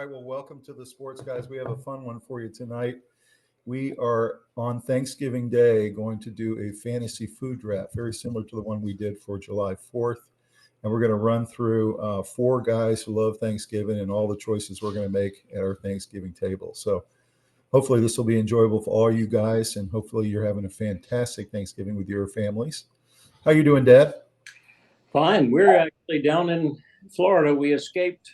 right, well, welcome to the Sports Guys. We have a fun one for you tonight. We are on Thanksgiving Day going to do a fantasy food draft, very similar to the one we did for July 4th. And we're going to run through four guys who love Thanksgiving and all the choices we're going to make at our Thanksgiving table. So hopefully this will be enjoyable for all you guys, and hopefully you're having a fantastic Thanksgiving with your families. How you doing, Dad? Fine. We're actually down in Florida. We escaped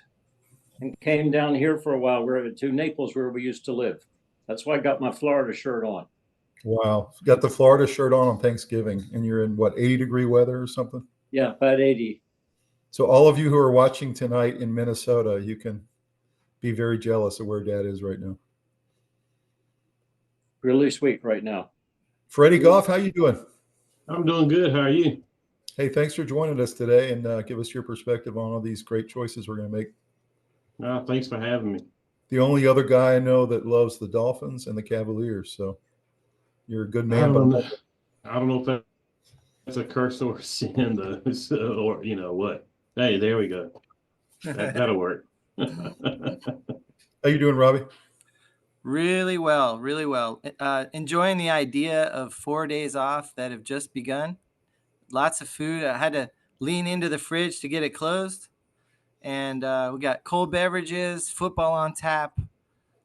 and came down here for a while. We're to Naples, where we used to live. That's why I got my Florida shirt on. Wow. Got the Florida shirt on Thanksgiving, and you're in, what, 80-degree weather or something? Yeah, about 80. So all of you who are watching tonight in Minnesota, you can be very jealous of where Dad is right now. Really sweet right now. Freddie Goff, how you doing? I'm doing good. How are you? Hey, thanks for joining us today and give us your perspective on all these great choices we're going to make. Thanks for having me. The only other guy I know that loves the Dolphins and the Cavaliers, so you're a good man. I don't know if that's a curse or a sin, though, or you know what. Hey, there we go. That'll work. How you doing, Robbie? Really well, really well. Enjoying the idea of 4 days off that have just begun. Lots of food. I had to lean into the fridge to get it closed. And we got cold beverages, football on tap,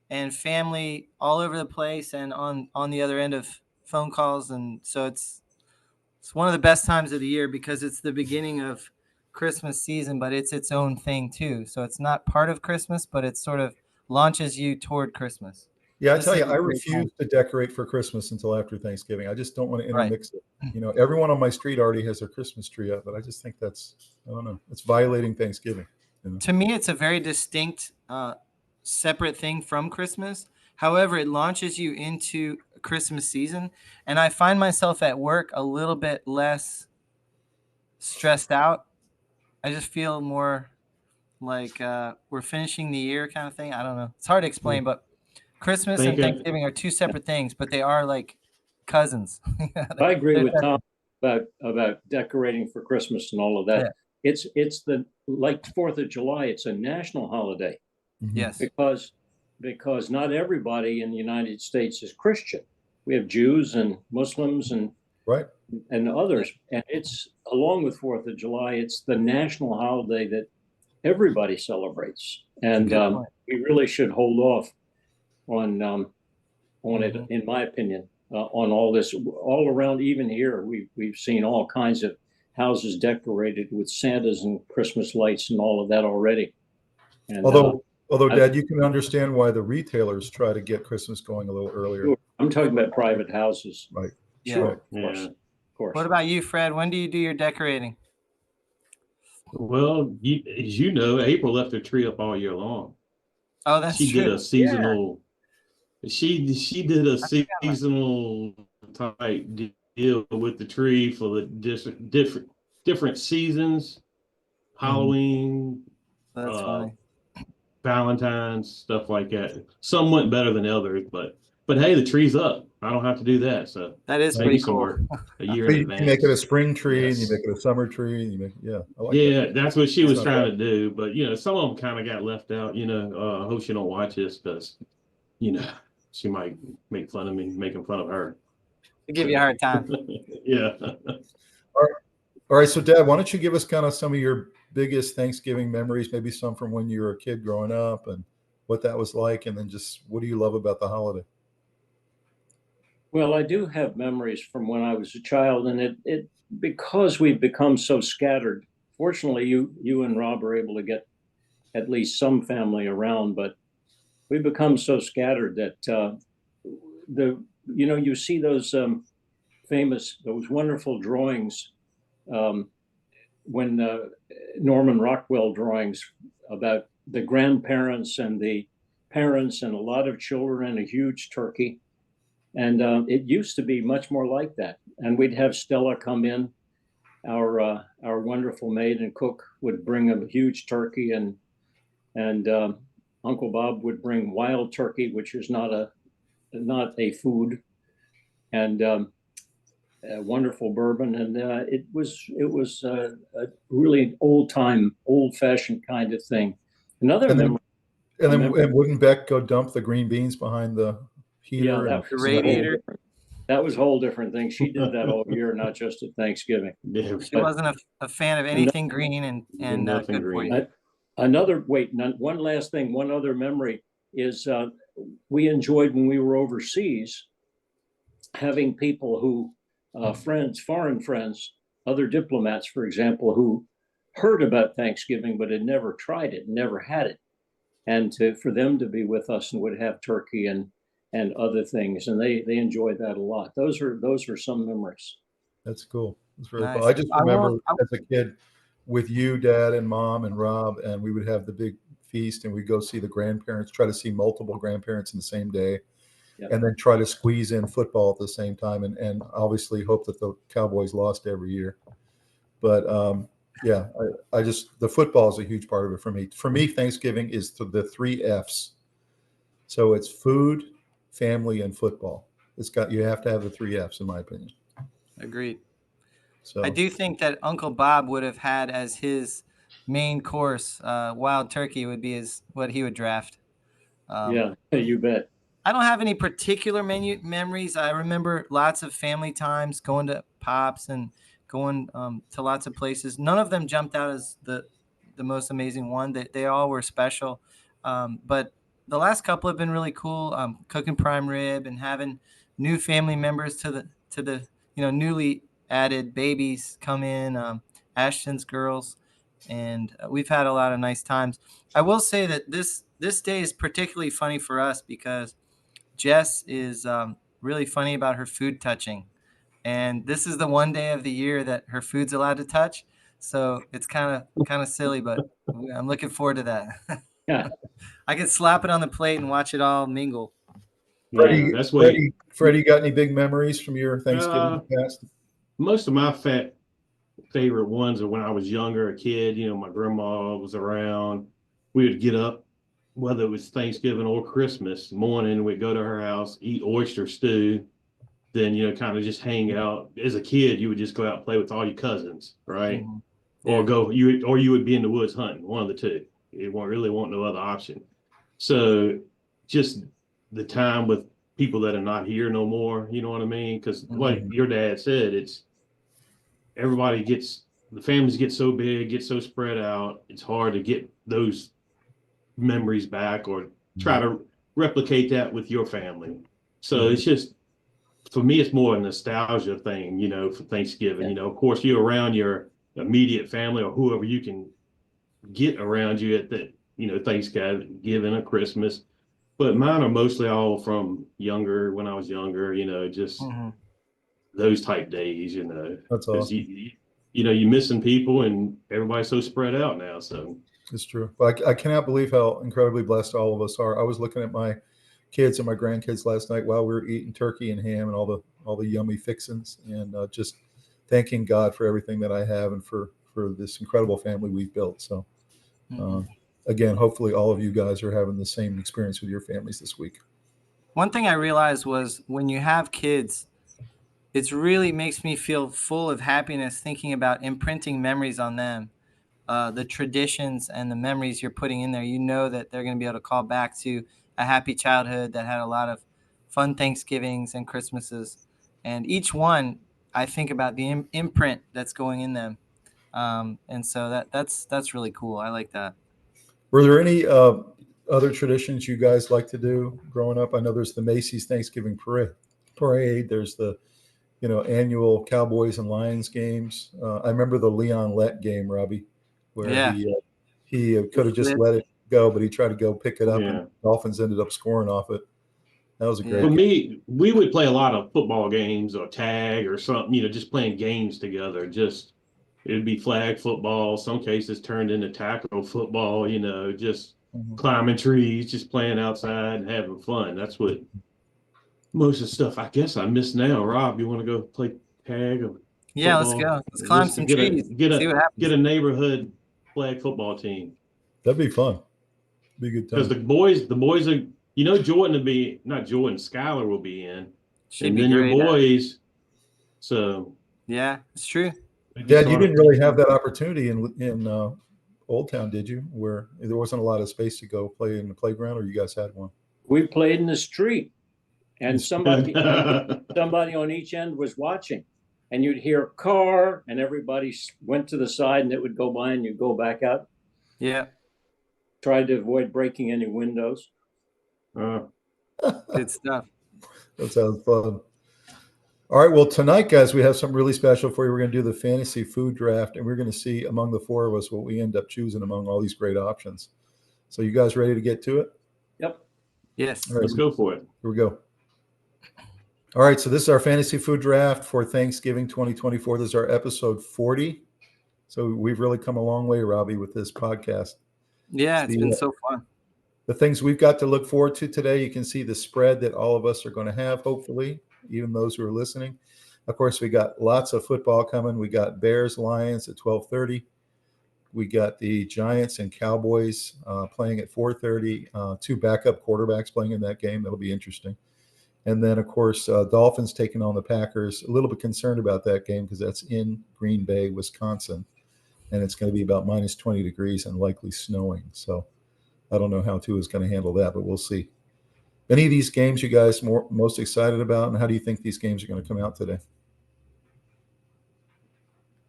and family all over the place and on the other end of phone calls. And so it's one of the best times of the year because it's the beginning of Christmas season, but it's its own thing too. So it's not part of Christmas, but it sort of launches you toward Christmas. Yeah, I tell you, I refuse to decorate for Christmas until after Thanksgiving. I just don't want to intermix it. You know, everyone on my street already has their Christmas tree up, but I just think that's, I don't know, it's violating Thanksgiving. You know? To me, it's a very distinct, separate thing from Christmas. However, it launches you into Christmas season, and I find myself at work a little bit less stressed out. I just feel more like we're finishing the year kind of thing. I don't know. It's hard to explain, but Christmas and Thanksgiving are two separate things, but they are like cousins. I agree with Tom about decorating for Christmas and all of that. Yeah. It's the like 4th of July. It's a national holiday. Mm-hmm. Yes, because not everybody in the United States is Christian. We have Jews and Muslims and others, and it's along with 4th of July. It's the national holiday that everybody celebrates, and we really should hold off on it, in my opinion, on all this, all around. Even here, we've seen all kinds of houses decorated with Santas and Christmas lights and all of that already. And, although, Dad, you can understand why the retailers try to get Christmas going a little earlier. Sure. I'm talking about private houses. Right. Yeah. Sure. Of course. What about you, Fred? When do you do your decorating? Well, as you know, April left her tree up all year long. Oh, that's true. She did a seasonal. Yeah. She did a seasonal type deal with the tree for the different seasons, Halloween, that's funny. Valentine's, stuff like that. Some went better than others, but hey, the tree's up. I don't have to do that. So that is pretty cool. A year in advance. You make it a spring tree, and you make it a summer tree, and you make I like that. That's what she was trying to do. But you know, some of them kind of got left out. You know, I hope she don't watch this because, you know, she might make fun of me, making fun of her. To give you a hard time. Yeah. All right. So, Dad, why don't you give us kind of some of your biggest Thanksgiving memories, maybe some from when you were a kid growing up and what that was like, and then just what do you love about the holiday? Well, I do have memories from when I was a child, and it because we've become so scattered. Fortunately, you and Rob are able to get at least some family around, but we've become so scattered that you see those those wonderful drawings when Norman Rockwell drawings about the grandparents and the parents and a lot of children and a huge turkey. And it used to be much more like that. And we'd have Stella come in, our wonderful maid and cook would bring a huge turkey, and Uncle Bob would bring wild turkey, which is not a food, and a wonderful bourbon. And it was a really old-fashioned kind of thing. Another memory. And then and wouldn't Beck go dump the green beans behind the heater? Yeah, and that was the radiator. That was a whole different thing. She did that all year, not just at Thanksgiving. Yeah. She wasn't a fan of anything green and Nothing good for green. you. One last thing, one other memory is we enjoyed when we were overseas having people who, friends, foreign friends, other diplomats, for example, who heard about Thanksgiving but had never tried it, never had it. And for them to be with us and would have turkey and other things, and they enjoyed that a lot. Those are some memories. That's cool. It's very Nice. cool. I just remember as a kid with you, Dad, and Mom, and Rob, and we would have the big feast, and we'd go see the grandparents, try to see multiple grandparents in the same day, and then try to squeeze in football at the same time, and obviously hope that the Cowboys lost every year. But yeah, I just, the football is a huge part of it for me. For me, Thanksgiving is the 3 F's. So it's food, family, and football. You have to have the 3 F's, in my opinion. Agreed. So I do think that Uncle Bob would have had as his main course, wild turkey would be what he would draft. Yeah, you bet. I don't have any particular memories. I remember lots of family times, going to Pops and going to lots of places. None of them jumped out as the most amazing one. They all were special. But the last couple have been really cool. Cooking prime rib and having new family members to the newly added babies come in, Ashton's girls, and we've had a lot of nice times. I will say that this day is particularly funny for us because Jess is really funny about her food touching, and this is the one day of the year that her food's allowed to touch. So it's kind of silly, but I'm looking forward to that. Yeah. I can slap it on the plate and watch it all mingle. Freddie, That's what Freddie, got any big memories from your Thanksgiving past? Most of my favorite ones are when I was younger, a kid. My grandma was around. We would get up, whether it was Thanksgiving or Christmas morning, we'd go to her house, eat oyster stew, then kind of just hang out. As a kid, you would just go out and play with all your cousins, right? Mm-hmm. Or you would be in the woods hunting, one of the two. You won't really want no other option. So just the time with people that are not here no more, you know what I mean? Because like your dad said, it's the families get so big, get so spread out, it's hard to get those memories back or try to replicate that with your family. So it's just, for me, it's more a nostalgia thing, for Thanksgiving. Of course, you're around your immediate family or whoever you can get around you at the, Thanksgiving or Christmas. But mine are mostly all from when I was younger, just those type days, That's awesome. You're missing people and everybody's so spread out now. So it's true. But I cannot believe how incredibly blessed all of us are. I was looking at my kids and my grandkids last night while we were eating turkey and ham and all the yummy fixins, and just thanking God for everything that I have and for this incredible family we've built. So again, hopefully all of you guys are having the same experience with your families this week. One thing I realized was when you have kids, it really makes me feel full of happiness thinking about imprinting memories on them. The traditions and the memories you're putting in there, that they're going to be able to call back to a happy childhood that had a lot of fun Thanksgivings and Christmases. And each one, I think about the imprint that's going in them. And so that's really cool. I like that. Were there any other traditions you guys like to do growing up? I know there's the Macy's Thanksgiving parade. There's the annual Cowboys and Lions games. I remember the Leon Lett game, Robbie, where he could have just let it go, but he tried to go pick it up, and the Dolphins ended up scoring off it. That was a great game. For me, we would play a lot of football games or tag or something, just playing games together. It'd be flag football, some cases turned into tackle football, just climbing trees, just playing outside and having fun. That's what most of the stuff I guess I miss now. Rob, you want to go play tag? Or yeah, football? Let's go. Let's climb some trees. See what happens. Get a neighborhood flag football team. That'd be fun. Be a good time. Because the boys are, Jordan will be, not Jordan, Skylar will be in. And then your boys. So. Yeah, it's true. Dad, you didn't really have that opportunity in Old Town, did you? Where there wasn't a lot of space to go play in the playground, or you guys had one? We played in the street, and somebody on each end was watching, and you'd hear a car, and everybody went to the side, and it would go by, and you'd go back out. Yeah. Tried to avoid breaking any windows. Good stuff. That sounds fun. All right. Well, tonight, guys, we have something really special for you. We're going to do the fantasy food draft, and we're going to see among the four of us what we end up choosing among all these great options. So you guys ready to get to it? Yep. Yes. All right, Let's go for it. Here we go. All right. So this is our fantasy food draft for Thanksgiving 2024. This is our episode 40. So we've really come a long way, Robbie, with this podcast. Yeah, it's been so fun. The things we've got to look forward to today, you can see the spread that all of us are going to have, hopefully, even those who are listening. Of course, we got lots of football coming. We got Bears, Lions at 12:30. We got the Giants and Cowboys playing at 4:30. Two backup quarterbacks playing in that game. That'll be interesting. And then, of course, Dolphins taking on the Packers. A little bit concerned about that game because that's in Green Bay, Wisconsin. And it's going to be about minus 20 degrees and likely snowing. So I don't know how Tua is going to handle that, but we'll see. Any of these games you guys most excited about, and how do you think these games are going to come out today?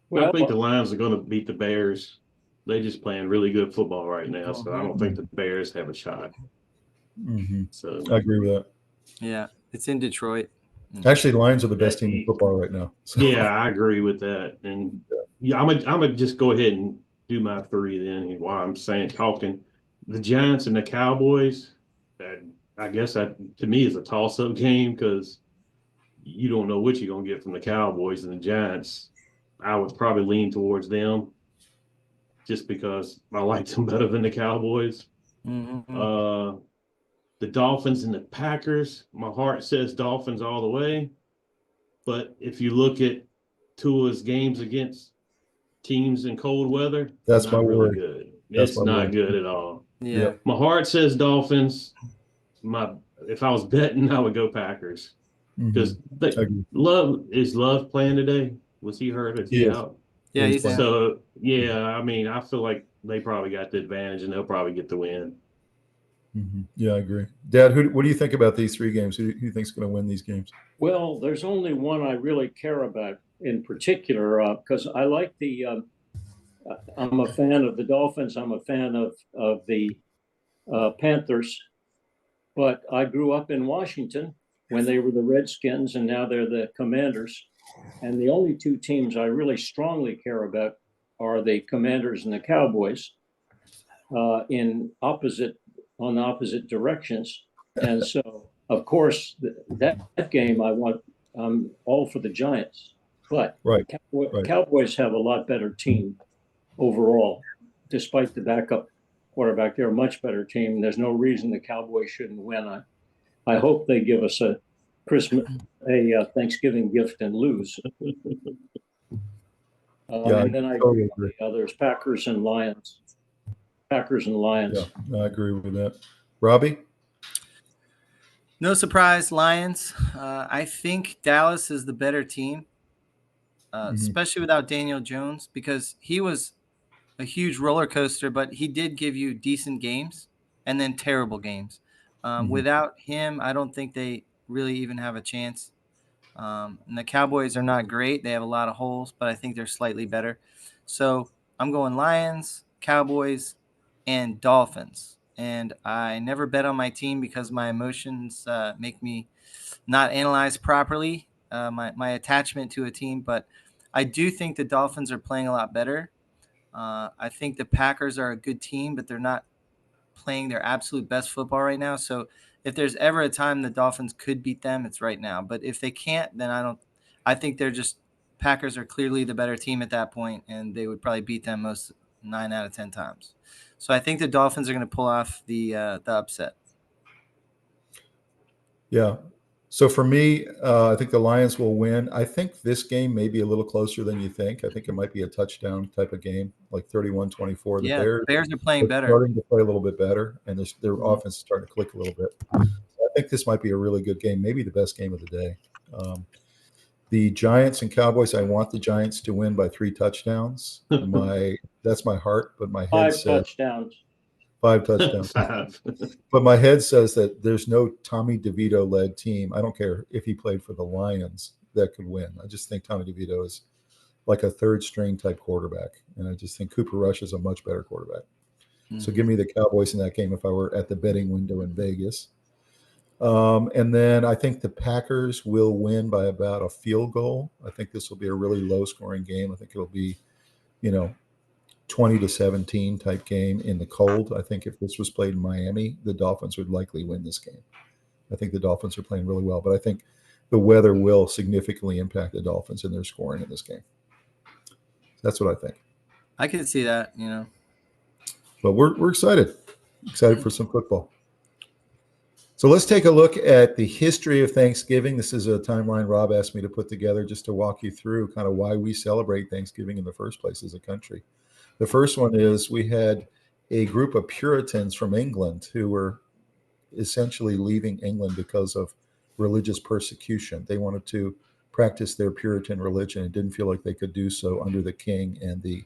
Well, I think the Lions are going to beat the Bears. They're just playing really good football right now, so I don't think the Bears have a shot. Mm-hmm. So I agree with that. Yeah, it's in Detroit. Actually, the Lions are the best team in football right now. So. Yeah, I agree with that. And yeah, I'm gonna just go ahead and do my three then while I'm talking. The Giants and the Cowboys, I guess that to me is a toss-up game because you don't know what you're gonna get from the Cowboys and the Giants. I would probably lean towards them just because I like them better than the Cowboys. Mm-hmm. The Dolphins and the Packers, my heart says Dolphins all the way. But if you look at Tua's games against teams in cold weather, that's not my really word. good. That's it's not good at all. Yeah. My heart says Dolphins. If I was betting, I would go Packers. Because Love playing today? Was he hurt? Is he out? Yeah, he's out. So yeah, I mean, I feel like they probably got the advantage and they'll probably get the win. Mm-hmm. Yeah, I agree. Dad, what do you think about these three games? Who do you think is going to win these games? Well, there's only one I really care about in particular because I like I'm a fan of the Dolphins. I'm a fan of the Panthers. But I grew up in Washington when they were the Redskins, and now they're the Commanders. And the only two teams I really strongly care about are the Commanders and the Cowboys on opposite directions. And so, of course, that game I'm all for the Giants. But Cowboys have a lot better team overall, despite the backup quarterback. They're a much better team. There's no reason the Cowboys shouldn't win. I hope they give us a Thanksgiving gift and lose. And then I agree with the others, Packers and Lions. Yeah, I agree with that. Robbie? No surprise, Lions. I think Dallas is the better team, especially without Daniel Jones, because he was a huge roller coaster, but he did give you decent games and then terrible games. Without him, I don't think they really even have a chance. And the Cowboys are not great. They have a lot of holes, but I think they're slightly better. So I'm going Lions, Cowboys, and Dolphins. And I never bet on my team because my emotions make me not analyze properly my attachment to a team. But I do think the Dolphins are playing a lot better. I think the Packers are a good team, but they're not playing their absolute best football right now. So if there's ever a time the Dolphins could beat them, it's right now. But if they can't, then I think Packers are clearly the better team at that point, and they would probably beat them most 9 out of 10 times. So I think the Dolphins are going to pull off the upset. Yeah. So for me, I think the Lions will win. I think this game may be a little closer than you think. I think it might be a touchdown type of game, like 31-24. The Bears are playing better. Starting to play a little bit better, and their offense is starting to click a little bit. So I think this might be a really good game, maybe the best game of the day. The Giants and Cowboys, I want the Giants to win by 3 touchdowns. That's my heart, but my head 5 says touchdowns. 5 touchdowns. 5. But my head says that there's no Tommy DeVito-led team. I don't care if he played for the Lions that could win. I just think Tommy DeVito is like a third-string type quarterback, and I just think Cooper Rush is a much better quarterback. So give me the Cowboys in that game if I were at the betting window in Vegas. And then I think the Packers will win by about a field goal. I think this will be a really low-scoring game. I think it'll be, 20-17 type game in the cold. I think if this was played in Miami, the Dolphins would likely win this game. I think the Dolphins are playing really well, but I think the weather will significantly impact the Dolphins in their scoring in this game. That's what I think. I can see that, But we're excited for some football. So let's take a look at the history of Thanksgiving. This is a timeline Rob asked me to put together just to walk you through kind of why we celebrate Thanksgiving in the first place as a country. The first one is we had a group of Puritans from England who were essentially leaving England because of religious persecution. They wanted to practice their Puritan religion and didn't feel like they could do so under the king and the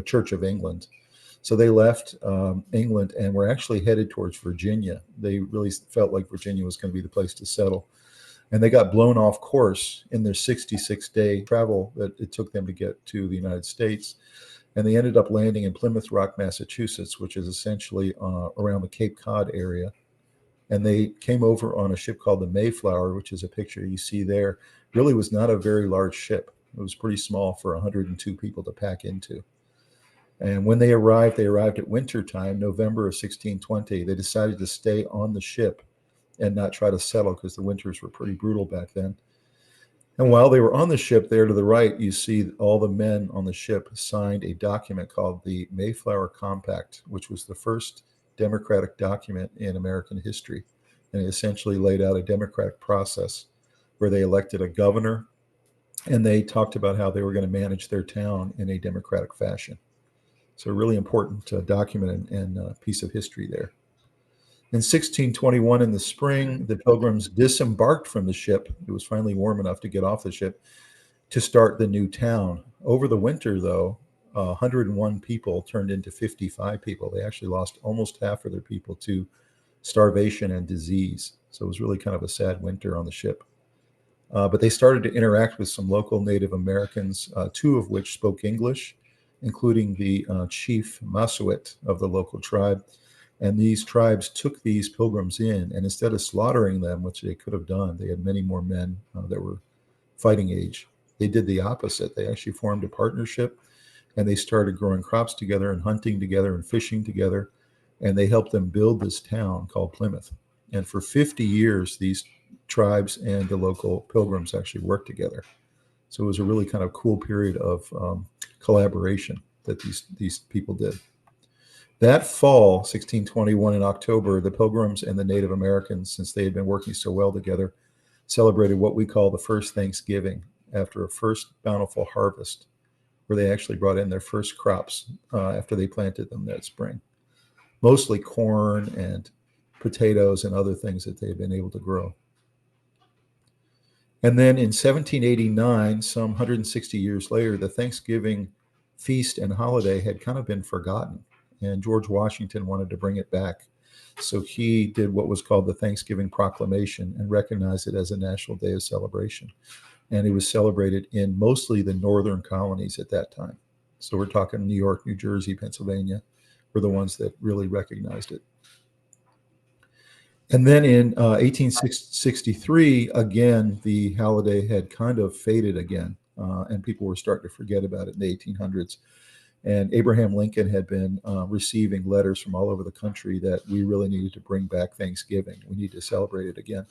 Church of England. So they left England and were actually headed towards Virginia. They really felt like Virginia was going to be the place to settle. And they got blown off course in their 66-day travel that it took them to get to the United States. And they ended up landing in Plymouth Rock, Massachusetts, which is essentially around the Cape Cod area. And they came over on a ship called the Mayflower, which is a picture you see there. Really was not a very large ship. It was pretty small for 102 people to pack into. And when they arrived at wintertime, November of 1620. They decided to stay on the ship and not try to settle because the winters were pretty brutal back then. And while they were on the ship, there to the right, you see all the men on the ship signed a document called the Mayflower Compact, which was the first democratic document in American history. And it essentially laid out a democratic process where they elected a governor and they talked about how they were going to manage their town in a democratic fashion. So a really important document and piece of history there. In 1621, in the spring, the Pilgrims disembarked from the ship. It was finally warm enough to get off the ship to start the new town. Over the winter, though, 101 people turned into 55 people. They actually lost almost half of their people to starvation and disease. So it was really kind of a sad winter on the ship. But they started to interact with some local Native Americans, 2 of which spoke English, including the chief Masuet of the local tribe. And these tribes took these pilgrims in, and instead of slaughtering them, which they could have done, they had many more men that were fighting age. They did the opposite. They actually formed a partnership, and they started growing crops together and hunting together and fishing together, and they helped them build this town called Plymouth. And for 50 years, these tribes and the local pilgrims actually worked together. So it was a really kind of cool period of collaboration that these people did. That fall, 1621, in October, the Pilgrims and the Native Americans, since they had been working so well together, celebrated what we call the first Thanksgiving after a first bountiful harvest, where they actually brought in their first crops after they planted them that spring. Mostly corn and potatoes and other things that they've been able to grow. And then in 1789, some 160 years later, the Thanksgiving feast and holiday had kind of been forgotten. And George Washington wanted to bring it back. So he did what was called the Thanksgiving Proclamation and recognized it as a national day of celebration. And it was celebrated in mostly the northern colonies at that time. So we're talking New York, New Jersey, Pennsylvania were the ones that really recognized it. And then in 1863, again, the holiday had kind of faded again, and people were starting to forget about it in the 1800s. And Abraham Lincoln had been receiving letters from all over the country that we really needed to bring back Thanksgiving. We need to celebrate it again.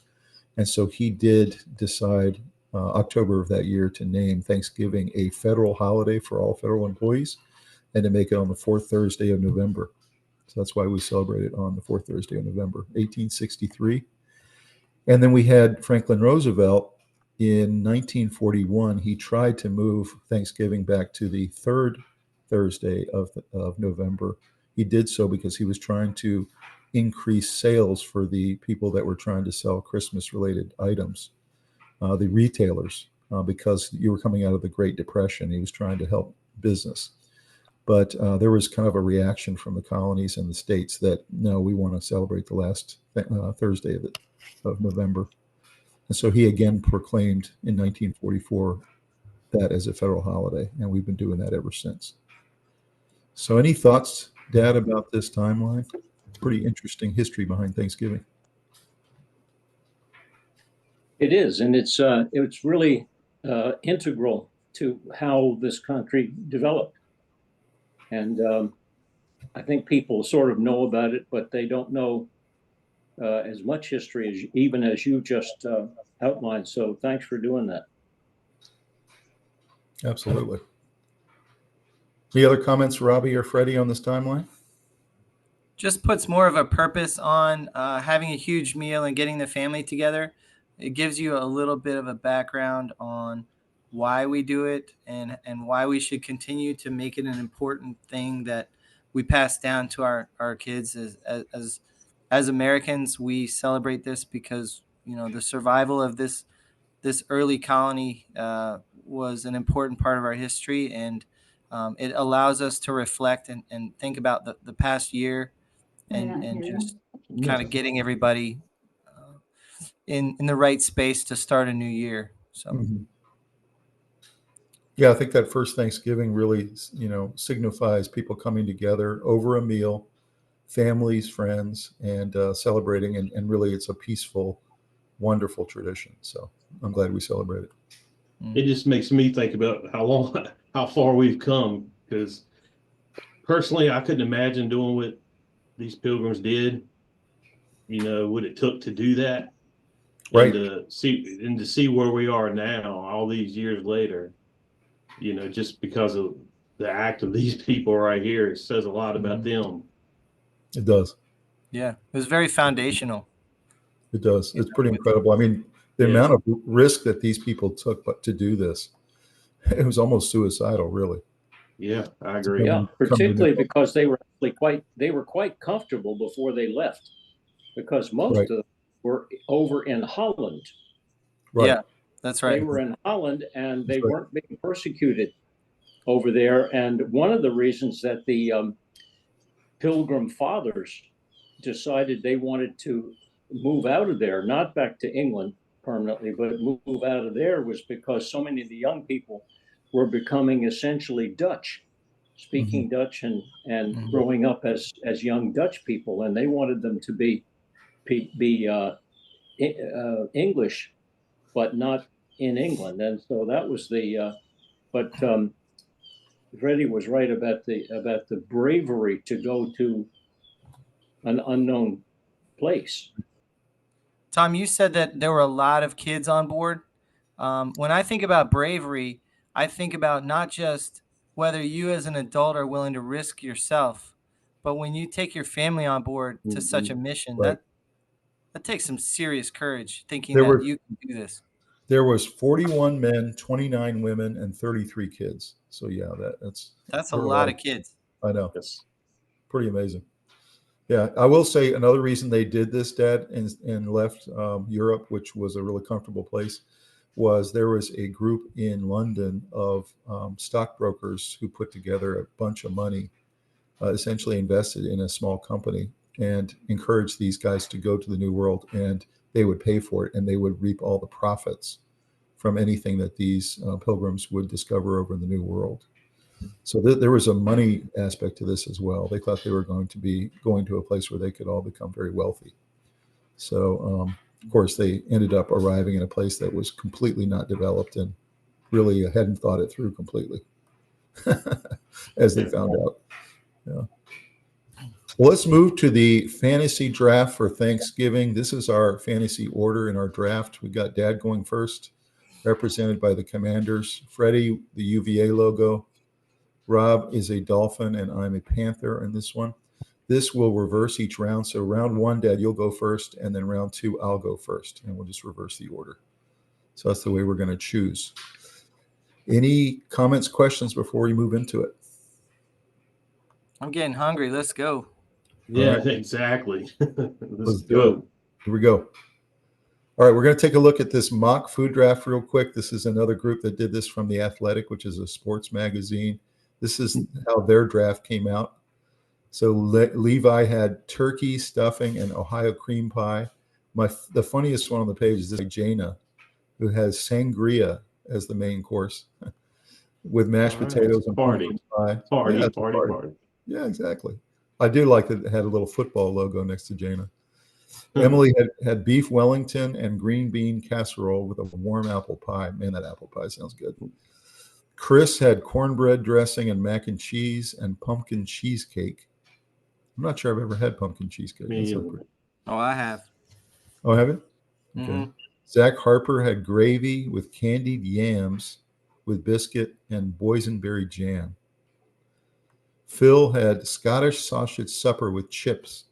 And so he did decide October of that year to name Thanksgiving a federal holiday for all federal employees and to make it on the 4th Thursday of November. So that's why we celebrate it on the 4th Thursday of November, 1863. And then we had Franklin Roosevelt in 1941. He tried to move Thanksgiving back to the 3rd Thursday of November. He did so because he was trying to increase sales for the people that were trying to sell Christmas-related items, the retailers. because you were coming out of the Great Depression. He was trying to help business. But there was kind of a reaction from the colonies and the states that, no, we want to celebrate the last Thursday of November. And so he again proclaimed in 1944 that as a federal holiday, and we've been doing that ever since. So any thoughts, Dad, about this timeline? Pretty interesting history behind Thanksgiving. It is, and it's really integral to how this country developed. And I think people sort of know about it, but they don't know as much history as you just outlined. So thanks for doing that. Absolutely. Any other comments, Robbie or Freddie, on this timeline? Just puts more of a purpose on having a huge meal and getting the family together. It gives you a little bit of a background on why we do it and why we should continue to make it an important thing that we pass down to our kids. As Americans, we celebrate this because, you know, the survival of this early colony was an important part of our history, and it allows us to reflect and think about the past year and just kind of getting everybody in the right space to start a new year. So. Mm-hmm. Yeah, I think that first Thanksgiving really, you know, signifies people coming together over a meal, families, friends, and celebrating. And really, it's a peaceful, wonderful tradition. So I'm glad we celebrate it. It just makes me think about how far we've come. Because personally, I couldn't imagine doing what these pilgrims did. You know, what it took to do that, right? And to see where we are now, all these years later. You know, just because of the act of these people right here, it says a lot about them. It does. Yeah, it was very foundational. It does. It's pretty incredible. I mean, the amount of risk that these people took to do this, it was almost suicidal, really. Yeah, I agree. Yeah, particularly because they were quite comfortable before they left, because most of them were over in Holland. Right. Yeah. That's right. They were in Holland and they weren't being persecuted over there. And one of the reasons that the Pilgrim Fathers decided they wanted to move out of there, not back to England permanently, but move out of there, was because so many of the young people were becoming essentially Dutch, speaking Dutch and growing up as young Dutch people. And they wanted them to be English, but not in England. And so that was but Freddie was right about the bravery to go to an unknown place. Tom, you said that there were a lot of kids on board. When I think about bravery, I think about not just whether you as an adult are willing to risk yourself, but when you take your family on board to such a mission, that takes some serious courage, thinking that you can do this. There was 41 men, 29 women, and 33 kids. So yeah, that's a lot of kids. I know. It's pretty amazing. Yeah, I will say another reason they did this, Dad, and left Europe, which was a really comfortable place, was there was a group in London of stockbrokers who put together a bunch of money, essentially invested in a small company, and encouraged these guys to go to the New World, and they would pay for it, and they would reap all the profits from anything that these pilgrims would discover over in the New World. So there was a money aspect to this as well. They thought they were going to be going to a place where they could all become very wealthy. So, of course, they ended up arriving in a place that was completely not developed and really hadn't thought it through completely, as they found out. Yeah. Well, let's move to the fantasy draft for Thanksgiving. This is our fantasy order in our draft. We got Dad going first, represented by the Commanders. Freddie, the UVA logo. Rob is a Dolphin, and I'm a Panther in this one. This will reverse each round. So round one, Dad, you'll go first, and then round two, I'll go first, and we'll just reverse the order. So that's the way we're going to choose. Any comments, questions before we move into it? I'm getting hungry. Let's go. Yeah, exactly. Let's do it. Here we go. All right, we're going to take a look at this mock food draft real quick. This is another group that did this from The Athletic, which is a sports magazine. This is how their draft came out. So Levi had turkey stuffing and Ohio cream pie. The funniest one on the page is this Jana, who has sangria as the main course with mashed potatoes and pumpkin pie. Party. Yeah, exactly. I do like that it had a little football logo next to Jana. Emily had beef Wellington and green bean casserole with a warm apple pie. Man, that apple pie sounds good. Chris had cornbread dressing and mac and cheese and pumpkin cheesecake. I'm not sure I've ever had pumpkin cheesecake. Oh, I have. Oh, have you? Okay. Mm-hmm. Zach Harper had gravy with candied yams with biscuit and boysenberry jam. Phil had Scottish sausage supper with chips.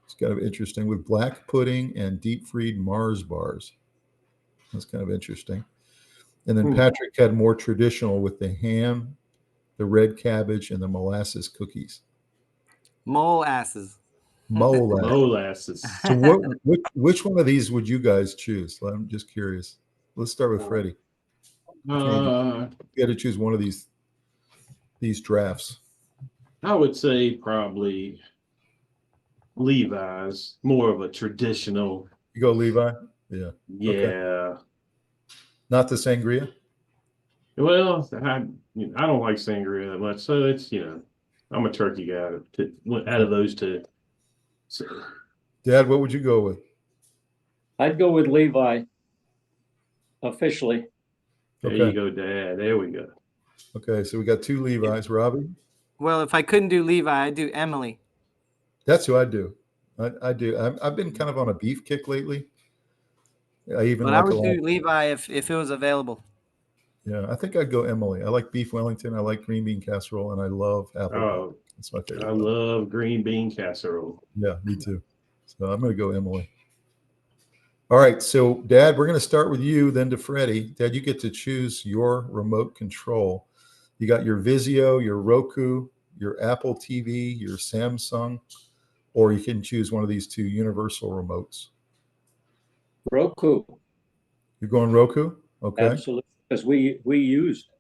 It's kind of interesting, with black pudding and deep-fried Mars bars. That's kind of interesting. And then Patrick had more traditional with the ham, the red cabbage, and the molasses cookies. Molasses. So which one of these would you guys choose? I'm just curious. Let's start with Freddie. You had to choose one of these drafts. I would say probably Levi's, more of a traditional. You go Levi? Yeah. Yeah. Okay. Not the sangria? Well, I don't like sangria that much, so it's, I'm a turkey guy out of those two. So. Dad, what would you go with? I'd go with Levi, officially. There you go, Dad. There we go. Okay, so we got two Levi's. Robbie? Well, if I couldn't do Levi, I'd do Emily. That's who I do. I do. I've been kind of on a beef kick lately. I would do Levi if it was available. Yeah, I think I'd go Emily. I like beef Wellington. I like green bean casserole, and I love apple pie. That's my favorite. I love green bean casserole. Yeah, me too. So I'm going to go Emily. All right, so Dad, we're going to start with you, then to Freddie. Dad, you get to choose your remote control. You got your Vizio, your Roku, your Apple TV, your Samsung, or you can choose one of these two universal remotes. Roku. You're going Roku? Okay. Absolutely. Because we use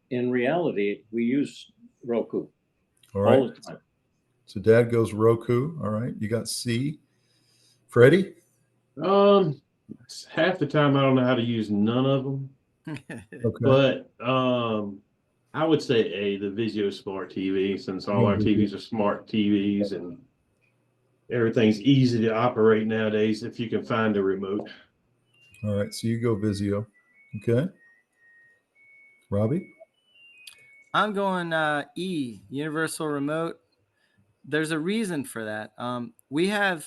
Roku. All right. All the time. So Dad goes Roku. All right. You got C. Freddie? Half the time I don't know how to use none of them. Okay. But I would say A, the Vizio Smart TV, since all our TVs are smart TVs and everything's easy to operate nowadays if you can find a remote. All right. So you go Vizio. Okay. Robbie? I'm going E, universal remote. There's a reason for that. We have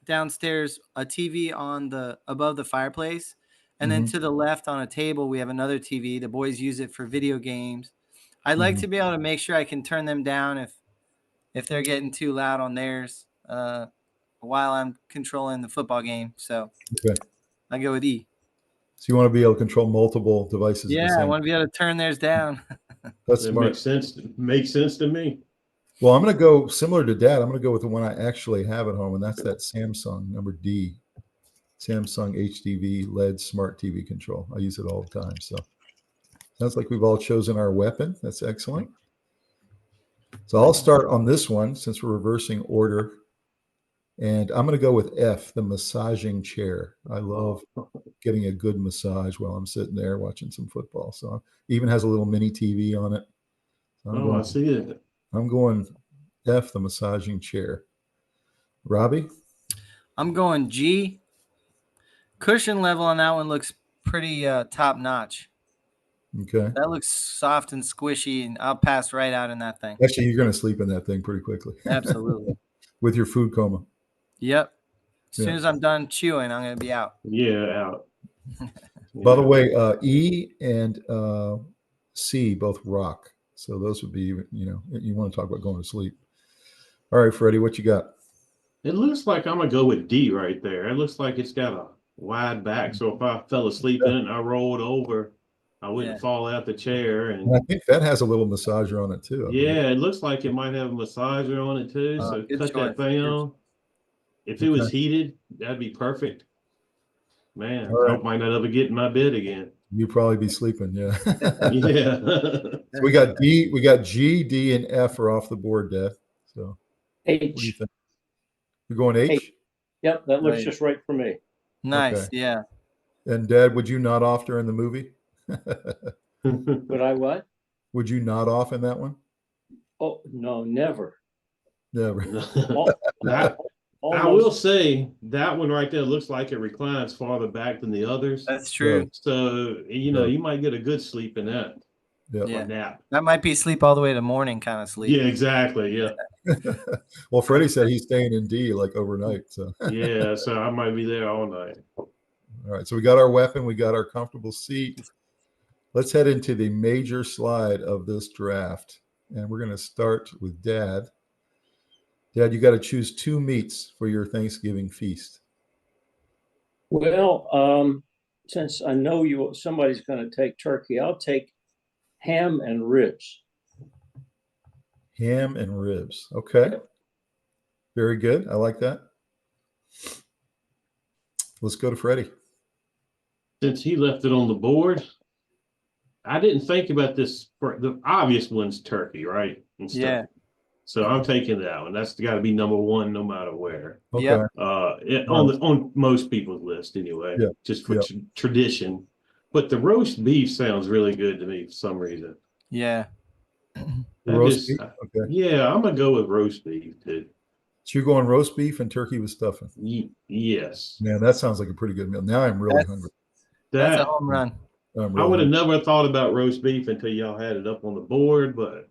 downstairs a TV above the fireplace, and then to the left on a table we have another TV. The boys use it for video games. I'd like to be able to make sure I can turn them down if they're getting too loud on theirs while I'm controlling the football game. So I go with E. So you want to be able to control multiple devices? Yeah, I want to be able to turn theirs down. That's that smart. Makes sense to me. Well, I'm going to go similar to Dad. I'm going to go with the one I actually have at home, and that's that Samsung, number D. Samsung HDV LED Smart TV control. I use it all the time. So sounds like we've all chosen our weapon. That's excellent. So I'll start on this one since we're reversing order. And I'm going to go with F, the massaging chair. I love getting a good massage while I'm sitting there watching some football. So it even has a little mini TV on it. So I see it. I'm going F, the massaging chair. Robbie? I'm going G. Cushion level on that one looks pretty top notch. Okay. That looks soft and squishy, and I'll pass right out in that thing. Actually, you're going to sleep in that thing pretty quickly. Absolutely. With your food coma. Yep. As soon as I'm done chewing, I'm going to be out. Yeah, out. By the way, E and C both rock. So those would be, you want to talk about going to sleep. All right, Freddie, what you got? It looks like I'm going to go with D right there. It looks like it's got a wide back. So if I fell asleep in it and I rolled over, I wouldn't fall out the chair. And I think that has a little massager on it too. Yeah, it looks like it might have a massager on it too. So cut that thing on. If it was heated, that'd be perfect. Man, All I right. might not ever get in my bed again. You'd probably be sleeping. Yeah. Yeah. So we got D, we got G, D, and F are off the board, Dad. So what do you H. think? You're going H? H. Yep, that looks Right. just right for me. Nice. Okay. Yeah. And Dad, would you nod off during the movie? Would I what? Would you nod off in that one? Oh, no, never. Never. That, I Almost. will say that one right there looks like it reclines farther back than the others. That's true. So, you might get a good sleep in that. Yep. Yeah. Or nap. That might be sleep all the way to morning kind of sleep. Yeah, exactly. Yeah. Well, Freddie said he's staying in D like overnight. So Yeah. So I might be there all night. all right. So we got our weapon, we got our comfortable seat. Let's head into the major slide of this draft. And we're going to start with Dad. Dad, you got to choose 2 meats for your Thanksgiving feast. Well, since I know somebody's going to take turkey, I'll take ham and ribs. Ham and ribs. Okay. Very good. I like that. Let's go to Freddie. Since he left it on the board, I didn't think about this. The obvious one's turkey, right? And stuff. Yeah. So I'm taking that one. That's got to be number 1, no matter where. Okay. Yep. On most people's list anyway. Yeah. Just for Yeah. tradition. But the roast beef sounds really good to me for some reason. Yeah. Roast beef? Okay. Yeah, I'm gonna go with roast beef too. So you're going roast beef and turkey with stuffing. Yes. Man, that sounds like a pretty good meal. Now I'm really hungry. That's a home run. I would have never thought about roast beef until y'all had it up on the board, but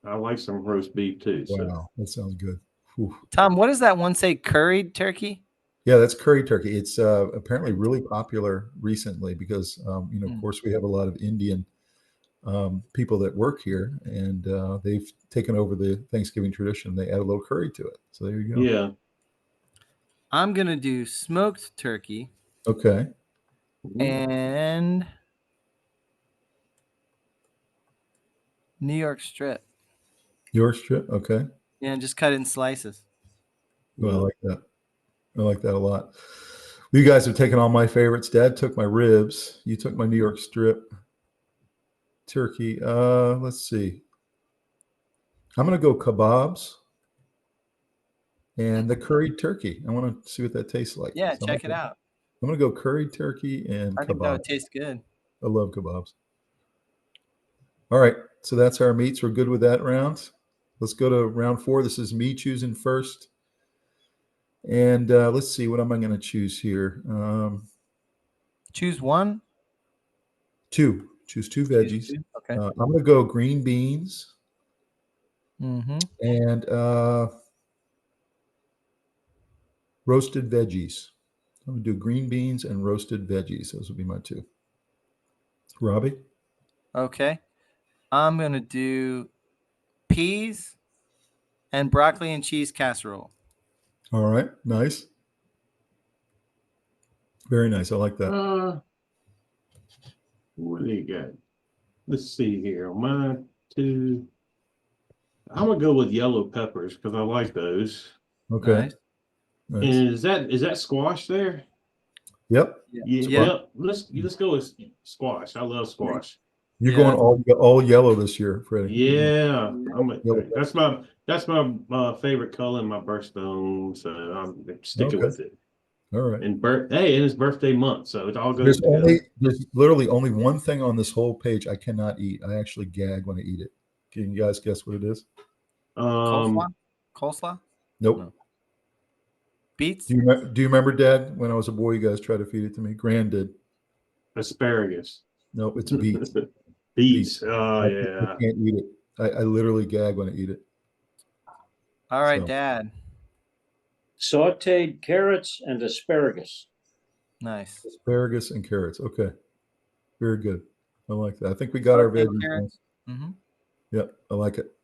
I like some roast beef too. So. Wow, that sounds good. Whew. Tom, what does that one say? Curried turkey? Yeah, that's curry turkey. It's apparently really popular recently because, of course, we have a lot of Indian people that work here, and they've taken over the Thanksgiving tradition. They add a little curry to it. So there you go. Yeah. I'm going to do smoked turkey. Okay. And New York strip. New York strip. Okay. Yeah, just cut it in slices. Well, I like that. I like that a lot. You guys have taken all my favorites. Dad took my ribs. You took my New York strip. Turkey. Let's see. I'm going to go kebabs and the curried turkey. I want to see what that tastes like. Yeah, So check it out. I'm going to go curried turkey and I think that kebabs. would taste good. I love kebabs. All right. So that's our meats. We're good with that round. Let's go to round 4. This is me choosing first. And let's see. What am I going to choose here? Choose one? 2. Choose 2 veggies. Okay. I'm going to go green beans and roasted veggies. I'm going to do green beans and roasted veggies. Those will be my 2. Robbie? Okay. I'm going to do peas and broccoli and cheese casserole. All right. Nice. Very nice. I like that. What do you got? Let's see here. 1, 2. I'm gonna go with yellow peppers because I like those. Okay. Nice. Nice. And is that squash there? Yep. Yeah. Let's go with squash. I love squash. You're going all yellow this year, Freddie. Yeah. That's my favorite color in my birthstone, so I'm sticking with it. All right. And it's birthday month, so it all goes together. There's literally only one thing on this whole page I cannot eat. I actually gag when I eat it. Can you guys guess what it is? Coleslaw? Nope. No. Beets? Do you remember, Dad, when I was a boy, you guys tried to feed it to me? Gran did. Asparagus. Nope, it's beets. Beets. Oh, yeah. I can't eat it. I literally gag when I eat it. All right, Dad. Sauteed carrots and asparagus. Nice. Asparagus and carrots. Okay. Very good. I like that. I think we got our veggies. Yep, I like it.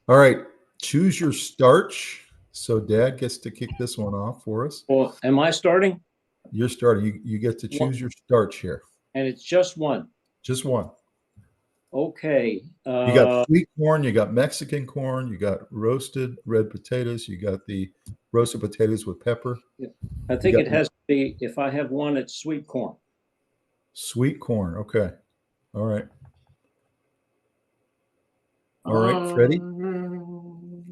All right. Choose your starch. So Dad gets to kick this one off for us. Well, am I starting? You're starting. You get to choose your starch here. And it's just one. Just one. Okay. You got sweet corn, you got Mexican corn, you got roasted red potatoes, you got the roasted potatoes with pepper. I think it has to be, if I have one, it's sweet corn. Sweet corn. Okay. All right. All right, Freddie. I'm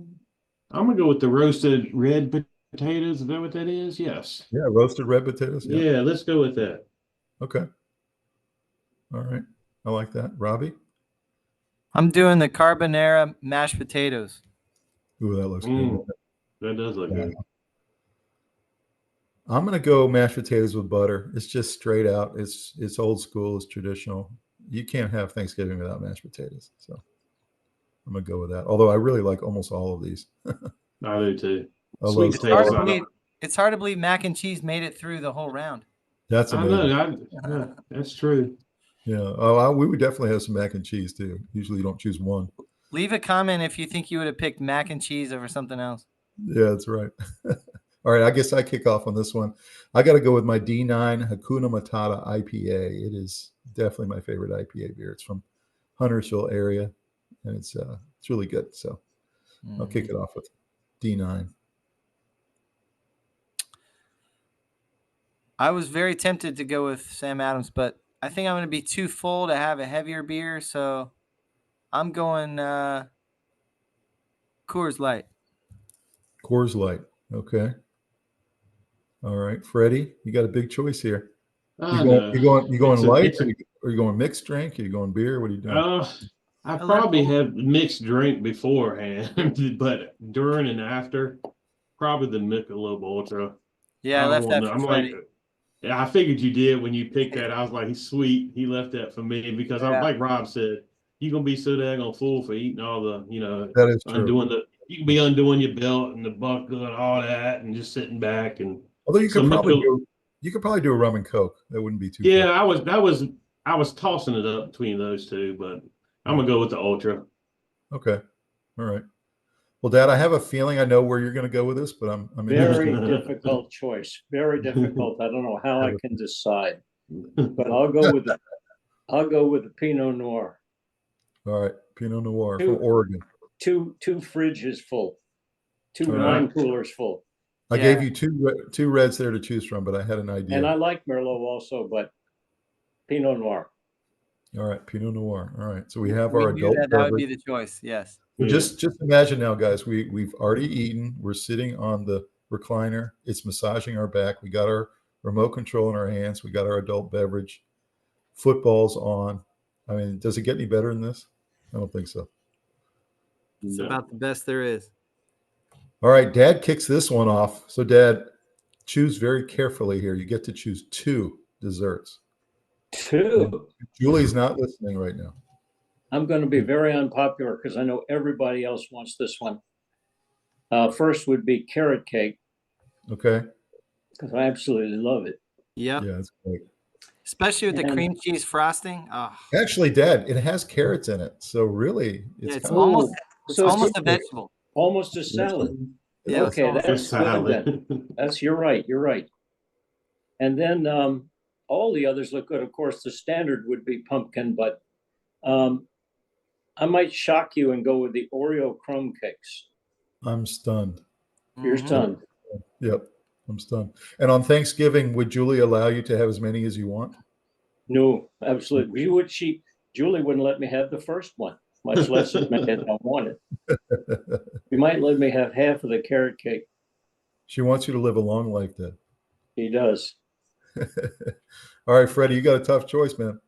gonna go with the roasted red potatoes. Is that what that is? Yes. Yeah, roasted red potatoes. Yeah, let's go with that. Okay. All right. I like that. Robbie? I'm doing the carbonara mashed potatoes. Ooh, that looks good. That does look good. I'm gonna go mashed potatoes with butter. It's just straight out. It's old school. It's traditional. You can't have Thanksgiving without mashed potatoes. So I'm gonna go with that. Although I really like almost all of these. I do too. Sweet potatoes. It's hard to believe mac and cheese made it through the whole round. That's amazing. I know. That's true. Yeah. Oh, we would definitely have some mac and cheese too. Usually you don't choose one. Leave a comment if you think you would have picked mac and cheese over something else. Yeah, that's right. All right, I guess I kick off on this one. I got to go with my D9 Hakuna Matata IPA. It is definitely my favorite IPA beer. It's from Huntersville area, and it's really good. So I'll kick it off with D9. I was very tempted to go with Sam Adams, but I think I'm going to be too full to have a heavier beer, so I'm going Coors Light. Coors Light. Okay. All right, Freddie, you got a big choice here. You going light, or you going mixed drink? Are you going beer? What are you doing? I probably have mixed drink beforehand, but during and after, probably the Michelob Ultra. Yeah, I left that for Freddie. I figured you did when you picked that. I was like, he's sweet. He left that for me because I'm like Rob said, you're gonna be so daggone full for eating all the, that is true. You can be undoing your belt and the buckle and all that, and just sitting back. And although you could probably do a rum and coke. That wouldn't be too. Yeah, I was tossing it up between those two, but I'm gonna go with the Ultra. Okay, all right. Well, Dad, I have a feeling I know where you're going to go with this, but I'm very difficult choice. Very difficult. I don't know how I can decide, but I'll go with the Pinot Noir. All right, Pinot Noir from Oregon. Two fridges full, two wine coolers full. I gave you two reds there to choose from, but I had an idea. And I like Merlot also, but Pinot Noir. All right, Pinot Noir. All right, so we have our adult. That would be the choice. Yes. So just imagine now, guys. We've already eaten. We're sitting on the recliner. It's massaging our back. We got our remote control in our hands. We got our adult beverage. Football's on. I mean, does it get any better than this? I don't think so. It's about the best there is. All right, Dad kicks this one off. So, Dad, choose very carefully here. You get to choose two desserts. Two. Julie's not listening right now. I'm going to be very unpopular because I know everybody else wants this one. First would be carrot cake. Okay. Because I absolutely love it. Yeah. Yeah, it's great. Especially with the cream cheese frosting. Oh. Actually, Dad, it has carrots in it. So really, it's almost a vegetable. Almost a salad. Yeah, okay, that's salad. You're right. And then all the others look good. Of course, the standard would be pumpkin, but I might shock you and go with the Oreo crumb cakes. I'm stunned. You're stunned. Yep, I'm stunned. And on Thanksgiving, would Julie allow you to have as many as you want? No, absolutely. Julie wouldn't let me have the first one, much less admit I want it. You might let me have half of the carrot cake. She wants you to live a long life, Dad. He does. All right, Freddie, you got a tough choice, man.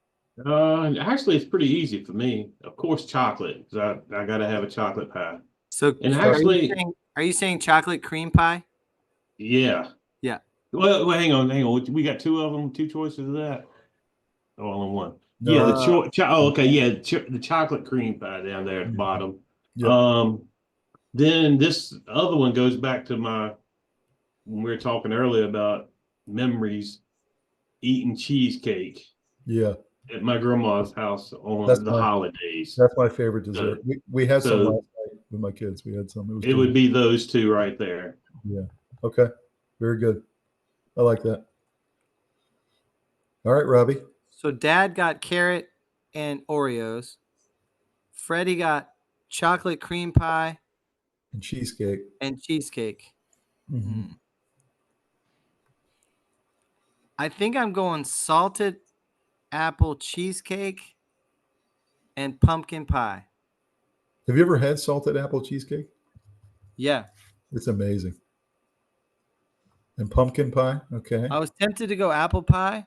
Actually, it's pretty easy for me. Of course, chocolate. I got to have a chocolate pie. So, and actually, are you saying chocolate cream pie? Yeah. Yeah. Well, hang on. We got two of them, two choices of that. All in one. No. Yeah, okay, yeah, the chocolate cream pie down there at the bottom. Yep. Then this other one goes back to when we were talking earlier about memories, eating cheesecake. Yeah. At my grandma's house on the holidays. That's my favorite dessert. We had some last night with my kids. We had some. It would be those two right there. Yeah. Okay. Very good. I like that. All right, Robbie. So Dad got carrot and Oreos. Freddie got chocolate cream pie And cheesecake. and cheesecake. Mm-hmm. I think I'm going salted apple cheesecake and pumpkin pie. Have you ever had salted apple cheesecake? Yeah. It's amazing. And pumpkin pie? Okay. I was tempted to go apple pie,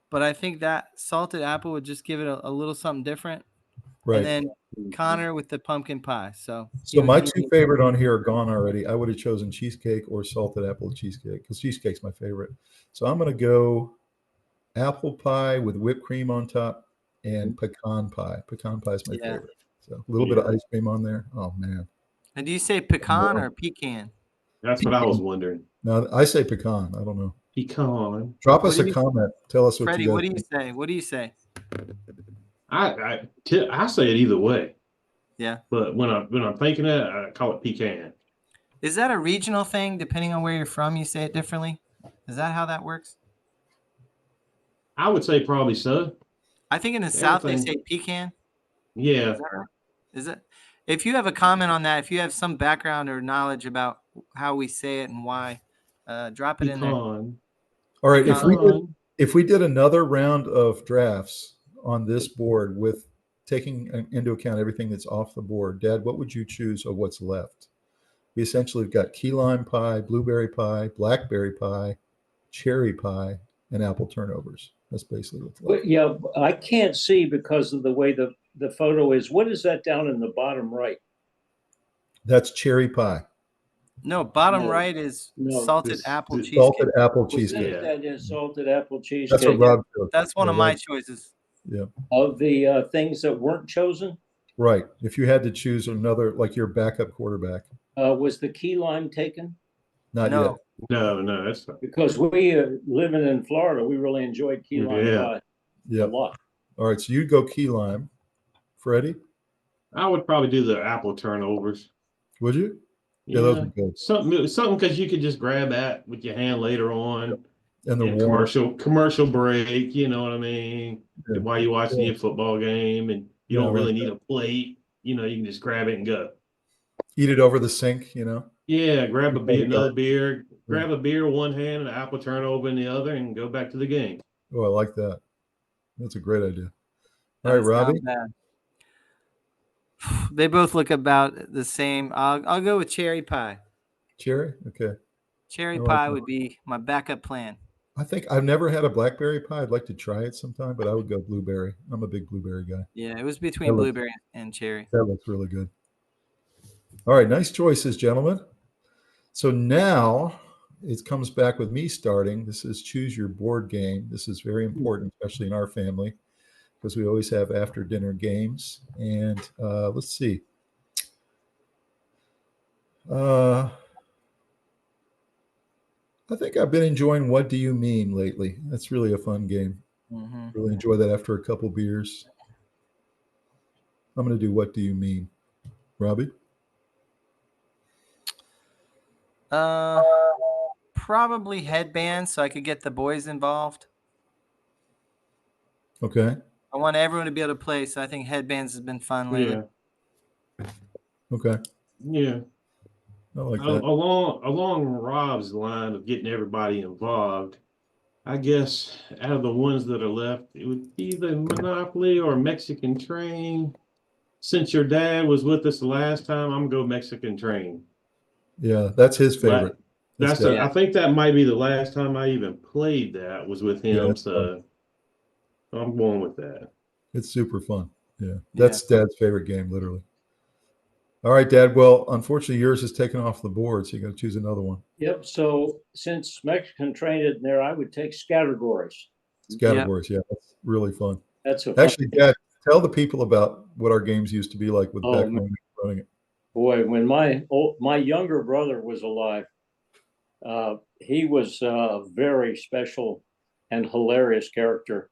but I think that salted apple would just give it a little something different. Right. And then Connor with the pumpkin pie. So my two favorite on here are gone already. I would have chosen cheesecake or salted apple cheesecake because cheesecake's my favorite. So I'm going to go apple pie with whipped cream on top and pecan pie. Pecan pie is my favorite. So a little bit of ice cream on there. Oh, man. And do you say pecan or pecan? That's what I was wondering. No, I say pecan. I don't know. Pecan. Drop us a comment. Tell us what Freddie, you guys what do you say? What do you say? I say it either way. Yeah. But when I'm thinking it, I call it pecan. Is that a regional thing? Depending on where you're from, you say it differently? Is that how that works? I would say probably so. I think in the South they say pecan. Yeah. Is it? If you have a comment on that, if you have some background or knowledge about how we say it and why, drop it in there. All right. If we did another round of drafts on this board with taking into account everything that's off the board, Dad, what would you choose of what's left? We essentially have got key lime pie, blueberry pie, blackberry pie, cherry pie, and apple turnovers. That's basically what's left. Yeah, I can't see because of the way the photo is. What is that down in the bottom right? That's cherry pie. No, bottom right is salted apple cheesecake. Salted apple cheesecake. That is salted apple cheesecake. That's what Rob chose. That's one of my choices. Yeah. Of the things that weren't chosen? Right. If you had to choose another, like your backup quarterback. Was the key lime taken? Not yet. No, that's not. Because we living in Florida, we really enjoyed key lime pie a lot. All right, so you'd go key lime. Freddie? I would probably do the apple turnovers. Would you? Yeah, those are good. Something because you could just grab that with your hand later on. And the commercial break, you know what I mean? Yeah. While you're watching your football game and you don't really need a plate, you can just grab it and go. Eat it over the sink, Yeah, grab another beer, grab a beer in one hand and an apple turnover in the other and go back to the game. Oh, I like that. That's a great idea. All right, Robbie? They both look about the same. I'll go with cherry pie. Cherry? Okay. Cherry pie would be my backup plan. I think I've never had a blackberry pie. I'd like to try it sometime, but I would go blueberry. I'm a big blueberry guy. Yeah, it was between blueberry and cherry. That looks really good. All right, nice choices, gentlemen. So now it comes back with me starting. This is choose your board game. This is very important, especially in our family, because we always have after dinner games. And let's see. I think I've been enjoying What Do You Mean lately. That's really a fun game. Mm-hmm. Really enjoy that after a couple beers. I'm going to do What Do You Mean? Robbie? Probably headbands so I could get the boys involved. Okay. I want everyone to be able to play, so I think headbands has been fun lately. Yeah. Okay. Yeah. I like that. Along Rob's line of getting everybody involved, I guess out of the ones that are left, it would be the Monopoly or Mexican Train. Since your dad was with us the last time, I'm going to go Mexican Train. Yeah, that's his favorite. I think that might be the last time I even played that was with him. Yeah, so I'm going with that. It's super fun. Yeah. That's Dad's favorite game, literally. All right, Dad. Well, unfortunately, yours is taken off the board, so you got to choose another one. Yep. So since Mexican Train is there, I would take Scattergories. Scattergories, yeah, that's really fun. That's actually, Dad. Tell the people about what our games used to be like with Beck running it. Boy, when my younger brother was alive, he was a very special and hilarious character.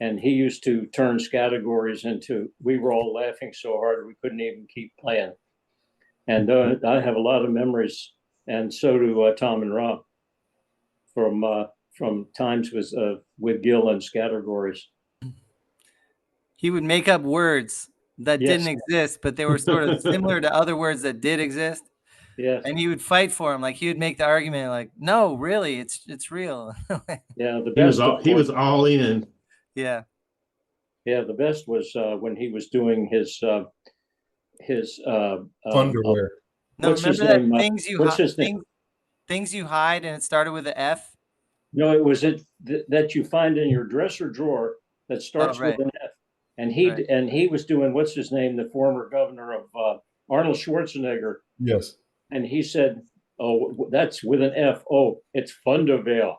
And he used to turn Scattergories into, we were all laughing so hard we couldn't even keep playing. And I have a lot of memories, and so do Tom and Rob, from times with Gil and Scattergories. he would make up words that Yes. didn't exist, but they were sort of similar to other words that did exist. Yes. And he would fight for him. Like he would make the argument like, no, really, it's real. Yeah. The He was best. he was all in. Yeah. Yeah. The best was when he was doing his Underwear. No, what's his remember that name? What's his name? things you hide, and it started with an F. No, it was that you find in your dresser drawer that starts right. with an F. And he was doing, what's his name, the former governor of Arnold Schwarzenegger. Yes. And he said, "Oh, that's with an F. Oh, it's Funderwehr."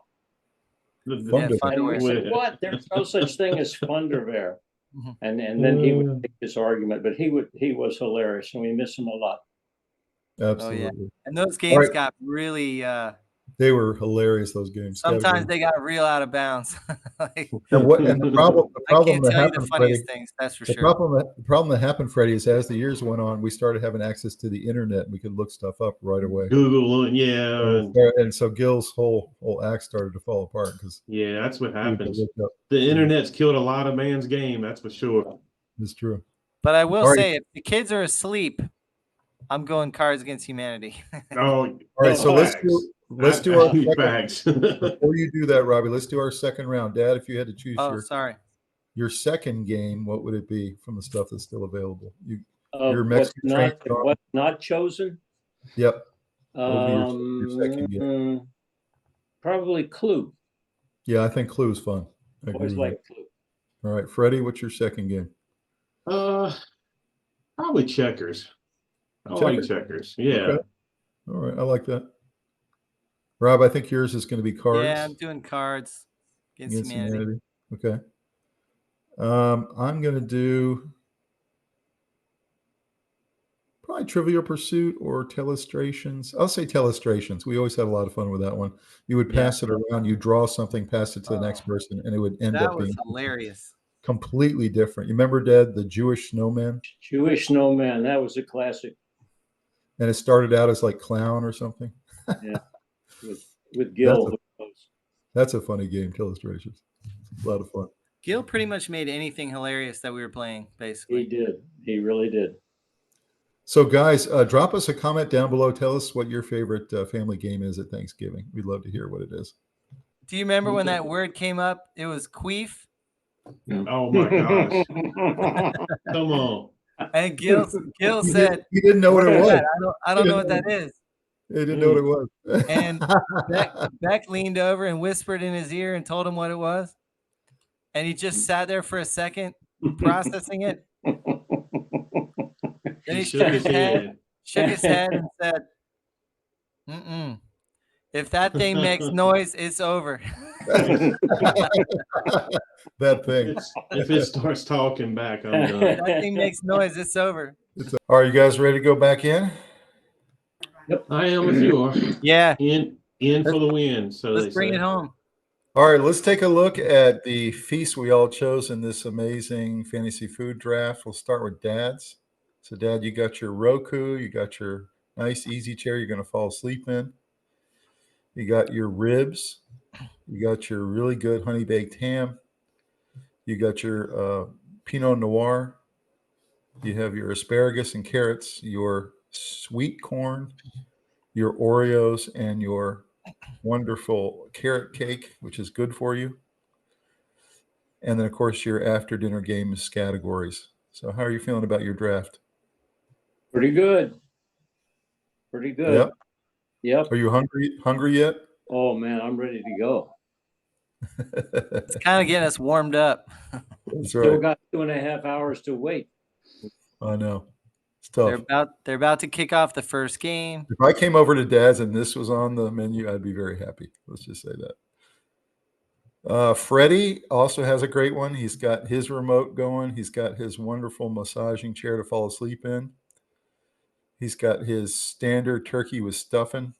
And we said, "What? There's no such thing as Funderwehr." And then he would make his argument, but he was hilarious, and we miss him a lot. Absolutely. Oh, yeah. And those games got really they were hilarious, those games. Sometimes they got real out of bounds. And the problem I can't that tell you the happened, funniest Freddie, things, that's for the sure. problem that happened, Freddie, is as the years went on, we started having access to the internet and we could look stuff up right away. Google, yeah. And so Gil's whole act started to fall apart because that's what happens. The internet's killed a lot of man's game, that's for sure. It's true. But I will say, if the kids are asleep, I'm going Cards Against Humanity. All right, so let's do our facts. Before you do that, Robbie, let's do our second round. Dad, if you had to choose your second game, what would it be from the stuff that's still available? Your Mexican what's not chosen? Yep. Your second game? Probably Clue. Yeah, I think Clue is fun. I always like Clue. All right, Freddie, what's your second game? Probably checkers. I like checkers. Yeah. Okay. All right, I like that. Rob, I think yours is going to be Cards. Yeah, I'm doing Cards Against Humanity. Okay. I'm going to do probably Trivial Pursuit or Telestrations. I'll say Telestrations. We always had a lot of fun with that one. You would pass it around, you draw something, pass it to the next person, and it would end up being hilarious. Completely different. You remember, Dad, the Jewish snowman? Jewish snowman. That was a classic. And it started out as like clown or something. Yeah. With Gil. That's a funny game, Telestrations. It's a lot of fun. Gil pretty much made anything hilarious that we were playing, basically. He did. He really did. So, guys, drop us a comment down below. Tell us what your favorite family game is at Thanksgiving. We'd love to hear what it is. Do you remember when that word came up? It was queef. Oh, my gosh. Come on. And Gil said, he didn't know what it was. I don't know what that is. He didn't know what it was. And Beck leaned over and whispered in his ear and told him what it was. And he just sat there for a second processing it. Then he shook his head and said, if that thing makes noise, it's over. That thing. If it starts talking back, I'm done. If that thing makes noise, it's over. All right, you guys ready to go back in? Yep, I am if you are. Yeah. In for the win. So let's bring it home. All right, let's take a look at the feast we all chose in this amazing fantasy food draft. We'll start with Dad's. So, Dad, you got your Roku. You got your nice easy chair you're going to fall asleep in. You got your ribs. You got your really good honey-baked ham. You got your Pinot Noir. You have your asparagus and carrots, your sweet corn, your Oreos, and your wonderful carrot cake, which is good for you. And then, of course, your after-dinner games categories. So how are you feeling about your draft? Pretty good. Pretty good. Yep. Are you hungry yet? Oh, man, I'm ready to go. It's kind of getting us warmed up. That's right. Still got 2.5 hours to wait. I know. It's tough. They're about to kick off the first game. If I came over to Dad's and this was on the menu, I'd be very happy. Let's just say that. Freddie also has a great one. He's got his remote going. He's got his wonderful massaging chair to fall asleep in. He's got his standard turkey with stuffing,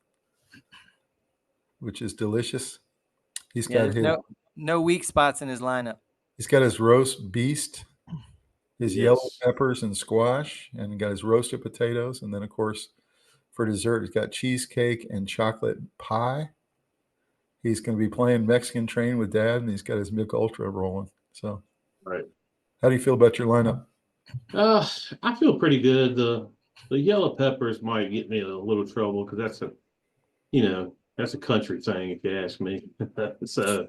which is delicious. He's got his no weak spots in his lineup. He's got his roast beast, his yellow peppers and squash, and got his roasted potatoes. And then, of course, for dessert, he's got cheesecake and chocolate pie. He's going to be playing Mexican Train with Dad, and he's got his Mick Ultra rolling. So, right. How do you feel about your lineup? I feel pretty good. The yellow peppers might get me in a little trouble because that's a country thing, if you ask me. So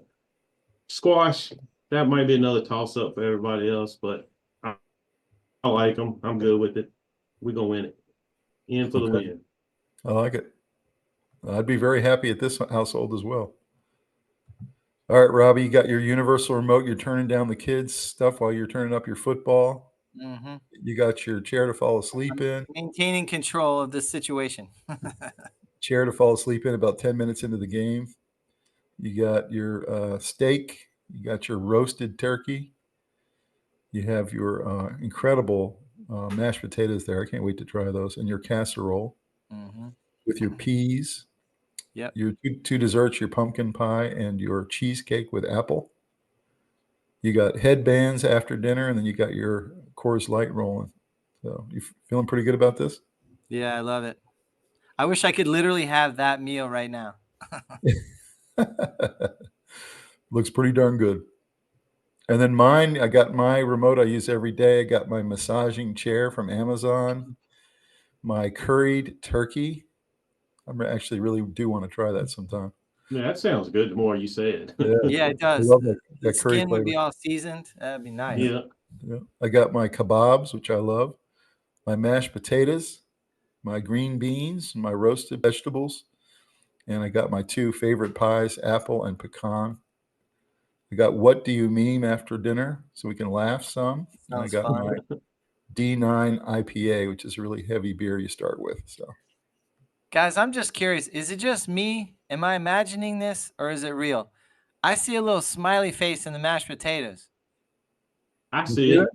squash, that might be another toss up for everybody else, but I like them. I'm good with it. We're gonna win it. In for the win. I like it. I'd be very happy at this household as well. All right, Robbie, you got your universal remote. You're turning down the kids' stuff while you're turning up your football. Mm-hmm. You got your chair to fall asleep in. Maintaining control of this situation. Chair to fall asleep in about 10 minutes into the game. You got your steak. You got your roasted turkey. You have your incredible mashed potatoes there. I can't wait to try those. And your casserole with your peas. Yep. Your two desserts, your pumpkin pie and your cheesecake with apple. You got headbands after dinner, and then you got your Coors Light rolling. So you feeling pretty good about this? Yeah, I love it. I wish I could literally have that meal right now. Looks pretty darn good. And then mine, I got my remote I use every day. I got my massaging chair from Amazon, my curried turkey. I actually really do want to try that sometime. Yeah, that sounds good the more you say it. Yeah, it does. I love The that curry skin would flavor. be all seasoned. That'd be nice. Yeah. I got my kebabs, which I love, my mashed potatoes, my green beans, my roasted vegetables, and I got my two favorite pies, apple and pecan. I got what do you meme after dinner so we can laugh some. And I Sounds got fun. my D9 IPA, which is a really heavy beer you start with. So, Guys, I'm just curious. Is it just me? Am I imagining this or is it real? I see a little smiley face in the mashed potatoes. I see it.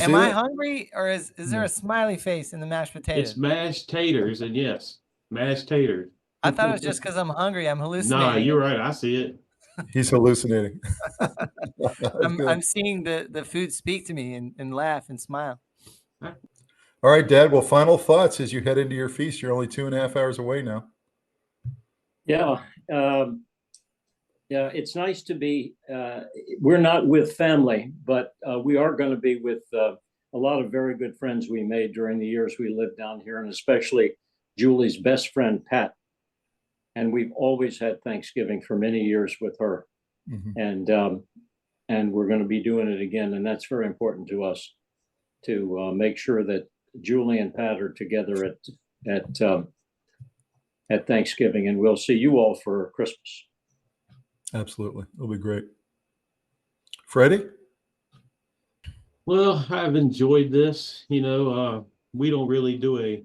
Am I hungry or is there a smiley face in the mashed potatoes? It's mashed taters, and yes, mashed taters. I thought it was just because I'm hungry. I'm hallucinating. Nah, you're right. I see it. He's hallucinating. I'm seeing the food speak to me and laugh and smile. All right, Dad. Well, final thoughts as you head into your feast. You're only 2.5 hours away now. Yeah. Yeah, it's nice to be, we're not with family, but we are going to be with a lot of very good friends we made during the years we lived down here, and especially Julie's best friend, Pat. And we've always had Thanksgiving for many years with her. And we're going to be doing it again. And that's very important to us to make sure that Julie and Pat are together at Thanksgiving. And we'll see you all for Christmas. Absolutely. It'll be great. Freddie? Well, I've enjoyed this. We don't really do a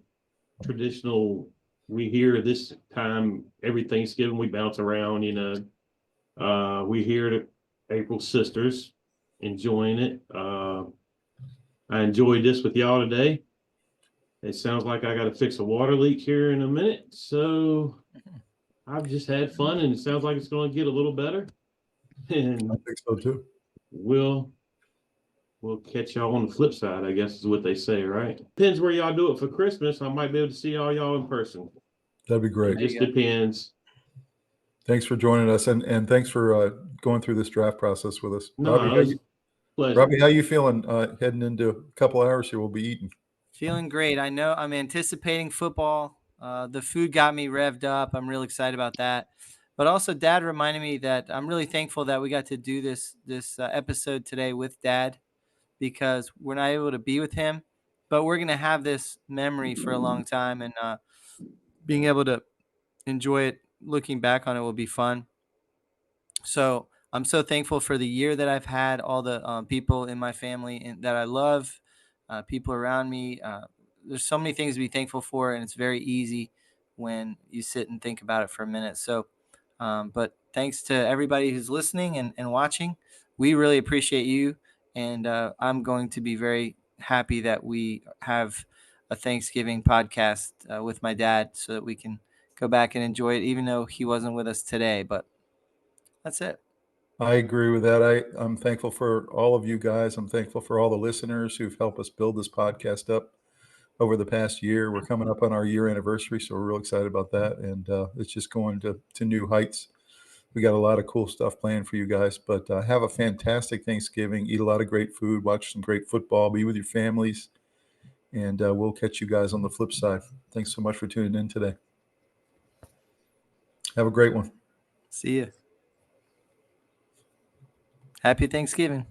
traditional, we hear this time every Thanksgiving, we bounce around, we hear the April sisters enjoying it. I enjoyed this with y'all today. It sounds like I got to fix a water leak here in a minute. So I've just had fun, and it sounds like it's going to get a little better. And I think so too. We'll catch y'all on the flip side, I guess is what they say, right? Depends where y'all do it for Christmas. I might be able to see all y'all in person. That'd be great. It just depends. Thanks for joining us, and thanks for going through this draft process with us. No, Robbie, how you feeling heading into a couple hours here? We'll be eating. Feeling great. I know I'm anticipating football. The food got me revved up. I'm really excited about that. But also, Dad reminded me that I'm really thankful that we got to do this episode today with Dad, because we're not able to be with him, but we're going to have this memory for a long time, and being able to enjoy it, looking back on it will be fun. So I'm so thankful for the year that I've had, all the people in my family that I love, people around me. There's so many things to be thankful for, and it's very easy when you sit and think about it for a minute. So, but thanks to everybody who's listening and watching. We really appreciate you. And I'm going to be very happy that we have a Thanksgiving podcast with my dad so that we can go back and enjoy it, even though he wasn't with us today. But that's it. I agree with that. I'm thankful for all of you guys. I'm thankful for all the listeners who've helped us build this podcast up over the past year. We're coming up on our year anniversary, so we're real excited about that. And it's just going to new heights. We got a lot of cool stuff planned for you guys, but have a fantastic Thanksgiving. Eat a lot of great food, watch some great football, be with your families, and we'll catch you guys on the flip side. Thanks so much for tuning in today. Have a great one. See you. Happy Thanksgiving.